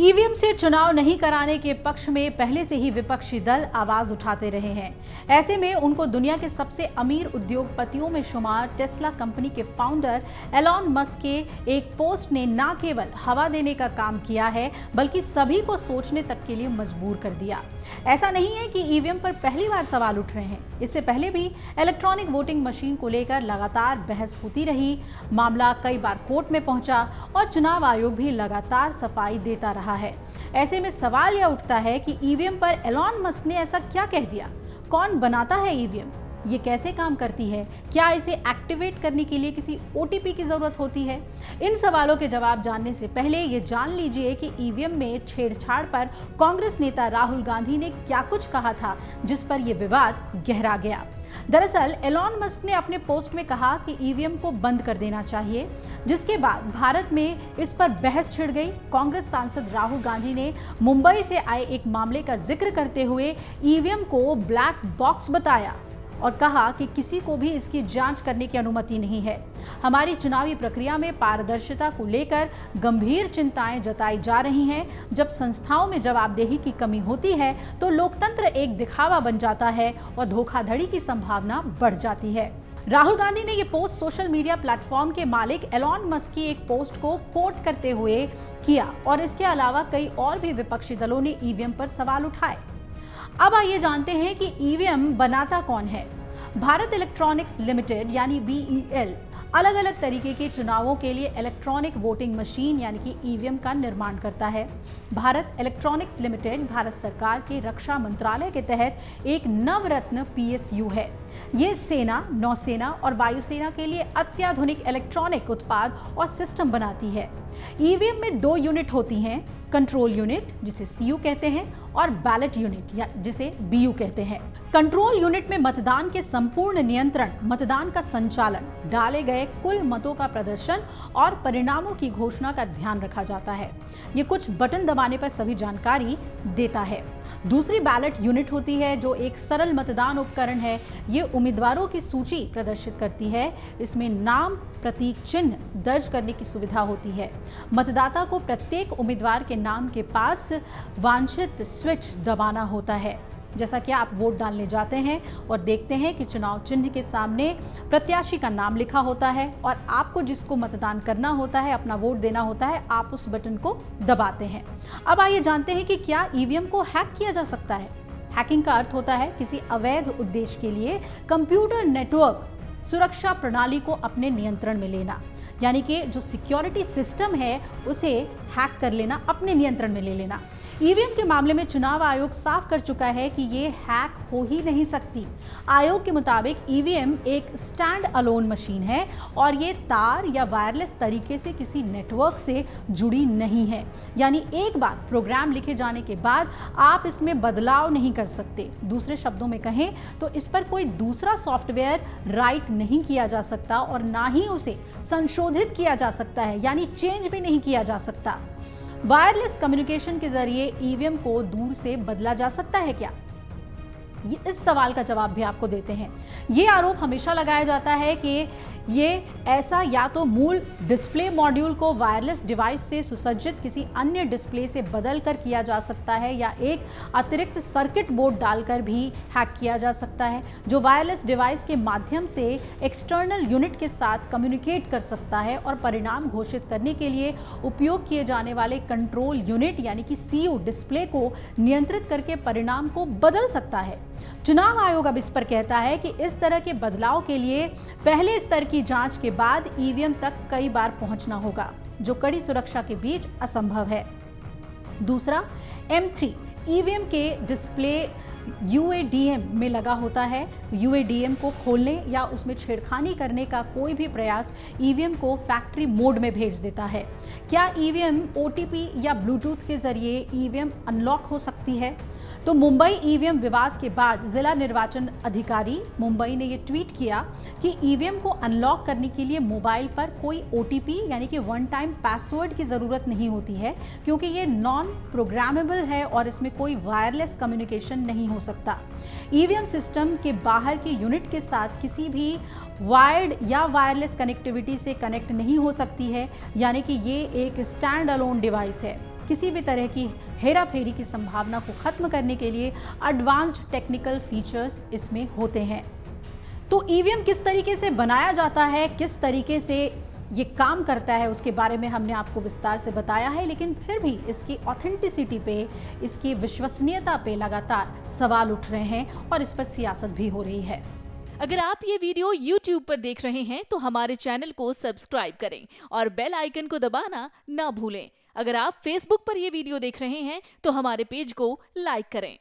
EVM से चुनाव नहीं कराने के पक्ष में पहले से ही विपक्षी दल आवाज उठाते रहे हैं। ऐसे में उनको दुनिया के सबसे अमीर उद्योगपतियों में शुमार टेस्ला कंपनी के फाउंडर एलॉन मस्क के एक पोस्ट ने न केवल हवा देने का काम किया है, बल्कि सभी को सोचने तक के लिए मजबूर कर दिया। ऐसा नहीं है कि ईवीएम पर पहली बार सवाल उठ रहे हैं। इससे पहले भी इलेक्ट्रॉनिक वोटिंग मशीन को लेकर लगातार बहस होती रही, मामला कई बार कोर्ट में पहुंचा और चुनाव आयोग भी लगातार सफाई देता रहा है। ऐसे में सवाल यह उठता है कि ईवीएम पर एलॉन मस्क ने ऐसा क्या कह दिया? कौन बनाता है ईवीएम? ये कैसे काम करती है? क्या इसे एक्टिवेट करने के लिए किसी ओटीपी की जरूरत होती है? इन सवालों के जवाब जानने से पहले ये जान लीजिए कि ईवीएम में छेड़छाड़ पर कांग्रेस नेता राहुल गांधी ने क्या कुछ कहा था, जिस पर यह विवाद गहरा गया। दरअसल एलॉन मस्क ने अपने पोस्ट में कहा कि ईवीएम को बंद कर देना चाहिए, जिसके बाद भारत में इस पर बहस छिड़ गई। कांग्रेस सांसद राहुल गांधी ने मुंबई से आए एक मामले का जिक्र करते हुए ईवीएम को ब्लैक बॉक्स बताया और कहा कि किसी को भी इसकी जांच करने की अनुमति नहीं है। हमारी चुनावी प्रक्रिया में पारदर्शिता को लेकर गंभीर चिंताएं जताई जा रही हैं। जब संस्थाओं में जवाबदेही की कमी होती है तो लोकतंत्र एक दिखावा बन जाता है और धोखाधड़ी की संभावना बढ़ जाती है। राहुल गांधी ने यह पोस्ट सोशल मीडिया प्लेटफॉर्म के मालिक एलॉन मस्क की एक पोस्ट को कोट करते हुए किया और इसके अलावा कई और भी विपक्षी दलों ने ईवीएम पर सवाल उठाए। अब आइए जानते हैं कि ईवीएम बनाता कौन है। भारत इलेक्ट्रॉनिक्स लिमिटेड यानी बीईएल अलग अलग तरीके के चुनावों के लिए इलेक्ट्रॉनिक वोटिंग मशीन यानी कि ईवीएम का निर्माण करता है। भारत इलेक्ट्रॉनिक्स लिमिटेड भारत सरकार के रक्षा मंत्रालय के तहत एक नवरत्न पीएसयू है। ये सेना, नौसेना और वायुसेना के लिए अत्याधुनिक इलेक्ट्रॉनिक उत्पाद और सिस्टम बनाती है। ईवीएम में दो यूनिट होती हैं, कंट्रोल यूनिट जिसे सीयू कहते हैं और बैलेट यूनिट या जिसे बीयू कहते हैं। कंट्रोल यूनिट में मतदान के संपूर्ण नियंत्रण, मतदान का संचालन, डाले गए कुल मतों का प्रदर्शन और परिणामों की घोषणा का ध्यान रखा जाता है। ये कुछ बटन दबाने पर सभी जानकारी देता है। दूसरी बैलेट यूनिट होती है जो एक सरल मतदान उपकरण है। ये उम्मीदवारों की सूची प्रदर्शित करती है। इसमें नाम, प्रतीक चिन्ह दर्ज करने की सुविधा होती है। मतदाता को प्रत्येक उम्मीदवार के नाम के पास वांछित स्विच दबाना होता है। जैसा कि आप वोट डालने जाते हैं और देखते हैं कि चुनाव चिन्ह के सामने प्रत्याशी का नाम लिखा होता है और आपको जिसको मतदान करना होता है, अपना वोट देना होता है, आप उस बटन को दबाते हैं। अब आइए जानते हैं कि क्या ईवीएम को हैक किया जा सकता है। हैकिंग का अर्थ होता है किसी अवैध उद्देश्य के लिए कंप्यूटर नेटवर्क सुरक्षा प्रणाली को अपने नियंत्रण में लेना, यानी कि जो सिक्योरिटी सिस्टम है उसे हैक कर लेना, अपने नियंत्रण में ले लेना। ईवीएम के मामले में चुनाव आयोग साफ कर चुका है कि ये हैक हो ही नहीं सकती। आयोग के मुताबिक ईवीएम एक स्टैंड अलोन मशीन है और ये तार या वायरलेस तरीके से किसी नेटवर्क से जुड़ी नहीं है, यानी एक बार प्रोग्राम लिखे जाने के बाद आप इसमें बदलाव नहीं कर सकते। दूसरे शब्दों में कहें तो इस पर कोई दूसरा सॉफ्टवेयर राइट नहीं किया जा सकता और ना ही उसे संशोधित किया जा सकता है, यानी चेंज भी नहीं किया जा सकता। वायरलेस कम्युनिकेशन के जरिए ईवीएम को दूर से बदला जा सकता है क्या? इस सवाल का जवाब भी आपको देते हैं। ये आरोप हमेशा लगाया जाता है कि ये ऐसा या तो मूल डिस्प्ले मॉड्यूल को वायरलेस डिवाइस से सुसज्जित किसी अन्य डिस्प्ले से बदल कर किया जा सकता है या एक अतिरिक्त सर्किट बोर्ड डालकर भी हैक किया जा सकता है, जो वायरलेस डिवाइस के माध्यम से एक्सटर्नल यूनिट के साथ कम्युनिकेट कर सकता है और परिणाम घोषित करने के लिए उपयोग किए जाने वाले कंट्रोल यूनिट यानी कि सीयू डिस्प्ले को नियंत्रित करके परिणाम को बदल सकता है। चुनाव आयोग अब इस पर कहता है कि इस तरह के बदलाव के लिए पहले स्तर की जांच के बाद ईवीएम तक कई बार पहुंचना होगा, जो कड़ी सुरक्षा के बीच असंभव है। दूसरा, M3 ईवीएम के डिस्प्ले यूएडीएम में लगा होता है। यूएडीएम को खोलने या उसमें छेड़खानी करने का कोई भी प्रयास ईवीएम को फैक्ट्री मोड में भेज देता है। क्या ईवीएम ओटीपी या ब्लूटूथ के जरिए ईवीएम अनलॉक हो सकती है? तो मुंबई ईवीएम विवाद के बाद जिला निर्वाचन अधिकारी मुंबई ने यह ट्वीट किया कि ईवीएम को अनलॉक करने के लिए मोबाइल पर कोई ओटीपी यानी कि वन टाइम पासवर्ड की ज़रूरत नहीं होती है, क्योंकि ये नॉन प्रोग्रामेबल है और इसमें कोई वायरलेस कम्युनिकेशन नहीं हो सकता। ईवीएम सिस्टम के बाहर की यूनिट के साथ किसी भी वायर्ड या वायरलेस कनेक्टिविटी से कनेक्ट नहीं हो सकती है, यानी कि ये एक स्टैंड अलोन डिवाइस है। किसी भी तरह की हेरा फेरी की संभावना को खत्म करने के लिए एडवांस्ड टेक्निकल फीचर्स इसमें होते हैं। तो ईवीएम किस तरीके से बनाया जाता है, किस तरीके से ये काम करता है, उसके बारे में हमने आपको विस्तार से बताया है, लेकिन फिर भी इसकी ऑथेंटिसिटी पे, इसकी विश्वसनीयता पे लगातार सवाल उठ रहे हैं और इस पर सियासत भी हो रही है। अगर आप ये वीडियो YouTube पर देख रहे हैं तो हमारे चैनल को सब्सक्राइब करें और बेल आइकन को दबाना ना भूलें। अगर आप Facebook पर ये वीडियो देख रहे हैं तो हमारे पेज को लाइक करें।